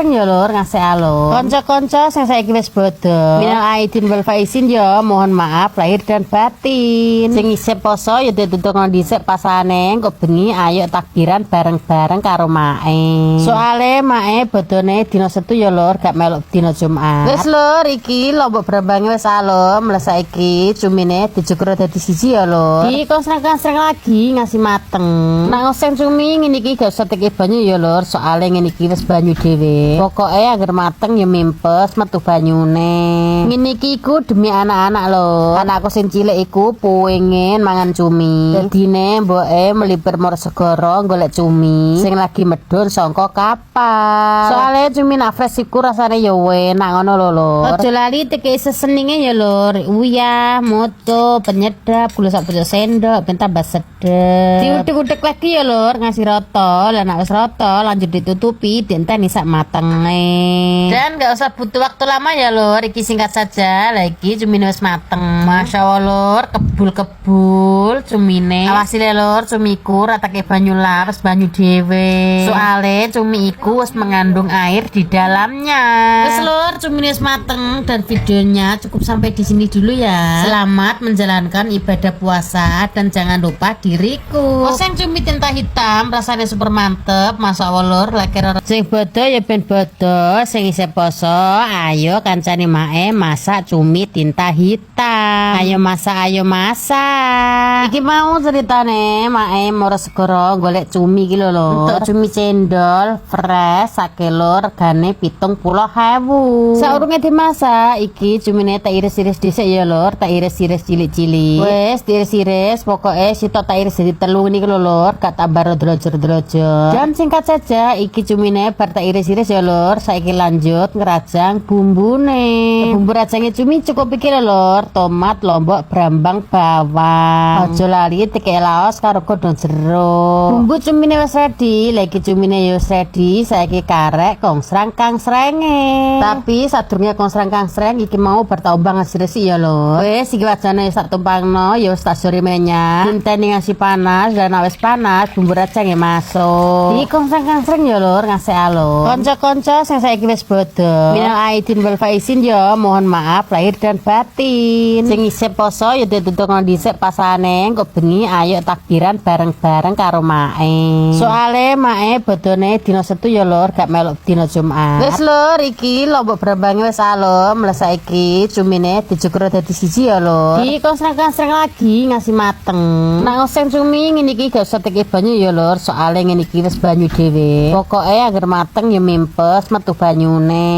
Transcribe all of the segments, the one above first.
Ya lur, ngasih alur konco-konco sing saiki wis bodho. Minal aidin wal faizin ya, mohon maaf lahir dan batin. Sing isih poso ya ditutuk dhisik pasane engko bengi ayo takbiran bareng-bareng karo mae. Soale mae bodhone dina Setu ya lur, gak melok dina Jumat. Wis lur, iki lombok brambange wis alum, lah saiki cumine dicukur dadi siji ya lur. Iki konsreng-konsreng lagi ngasih mateng. Nek ngoseng cumi ngene iki gak usah teki banyu ya lur, soale ngene iki wis banyu dhewe. Pokoke agar mateng ya mimpes metu banyune. Ngene iki iku demi anak-anak lho. Anakku sing cilik iku pengen mangan cumi. Dadine mboke melipir Morsegoro golek cumi sing lagi medhun saka kapal. Soale cumi nafres iku rasane ya enak ngono lho lur. Aja lali teki seseninge ya lur. Uyah, moto, penyedap, gula sak pojok sendok ben tambah sedep. Diudek-udek lagi ya lur, ngasih roto. Lah nek wis roto lanjut ditutupi dienteni sak mateng. Dan gak usah butuh waktu lama ya lur, iki singkat saja. Lagi cumine wis mateng. Masya Allah lur, kebul-kebul cumine. Awasi lur, cumiku ratake banyu laras banyu dhewe. Soale cumi iku wis mengandung air di dalamnya. Wis lur, cumine wis mateng dan videonya cukup sampai di sini dulu ya. Selamat menjalankan ibadah puasa dan jangan lupa diriku. Oseng cumi tinta hitam rasanya super mantep. Masya Allah lur, lagi sing bodo ya ben bodo, sing isih poso ayo kancane mae masak cumi tinta hitam. Ayo masak. Iki mau ceritane mae Morsegoro golek cumi iki lho lur. Untuk cumi cendol fresh sake lur regane 70.000. Saurunge dimasak iki cumine tak iris-iris dhisik ya lur, tak iris-iris cilik-cilik. Wes diiris-iris pokoke sitok tak iris jadi telu niki lho lur, gak tambah drojor-drojor. Dan singkat saja iki cumine bar tak iris-iris ya lur, saiki lanjut ngerajang bumbune. Bumbu rajangnya cumi cukup iki lho lur, tomat, lombok, brambang, bawang. Aja lali teke laos karo godhong jeruk. Bumbu cumine wis ready, lagi cumine wis ready, saiki karek kongsrang kang srenge. Tapi sadurunge kongsrang kang sreng iki mau bar tak ombang resik ya lur. Wis iki wajane sak tumpangno ya wis tak sori minyak. Dinteni ngasih panas dan wis panas bumbu rajangnya masuk. Iki kongsrang kang sreng ya lur, ngasih alur. Konco-konco sing saiki wis bodho. Minal aidin wal faizin ya, mohon maaf lahir dan batin. Sing isih poso ya ditutuk dhisik pasane engko bengi ayo takbiran bareng-bareng karo mae. Soale mae bodhone dina Setu ya lur, gak melok dina Jumat. Wis lur, iki lombok brambange wis alum, lah saiki cumine dicukur dadi siji ya lur. Iki konsreng-konsreng lagi ngasih mateng. Nek ngoseng cumi ngene iki gak usah teki banyu ya lur, soale ngene iki wis banyu dhewe. Pokoke agar mateng ya mimpes metu banyune.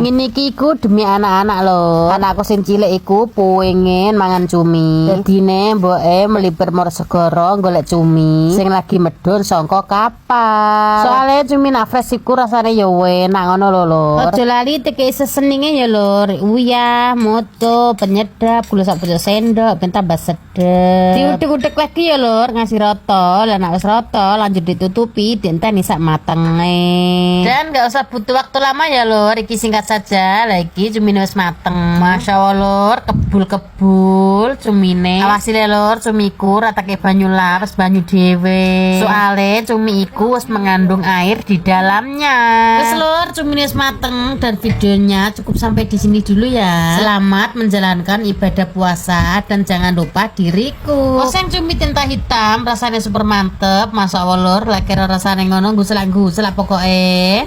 Ngene iki iku demi anak-anak lho. Anakku sing cilik iku pengen mangan cumi. Dadine mboke melipir Morsegoro golek cumi sing lagi medhun saka kapal. Soale cumi nafres iku rasane ya enak ngono lho lur. Aja lali teki seseninge ya lur. Uyah, moto, penyedap, gula sak pojok sendok ben tambah sedep. Diudek-udek lagi ya lur, ngasih roto. Lah nek wis roto lanjut ditutupi dienteni sak matenge. Dan gak usah butuh waktu lama ya lur, iki singkat saja. Lagi cumine wis mateng. Masya Allah lur, kebul-kebul cumine. Awasi lur, cumiku ratake banyu laras banyu dhewe. Soale cumi iku wis mengandung air di dalamnya. Wis lur, cumine wis mateng dan videonya cukup sampai di sini dulu ya. Selamat menjalankan ibadah puasa dan jangan lupa diriku. Oseng cumi tinta hitam rasanya super mantep. Masya Allah lur, lagi rasane ngono gusel pokoke.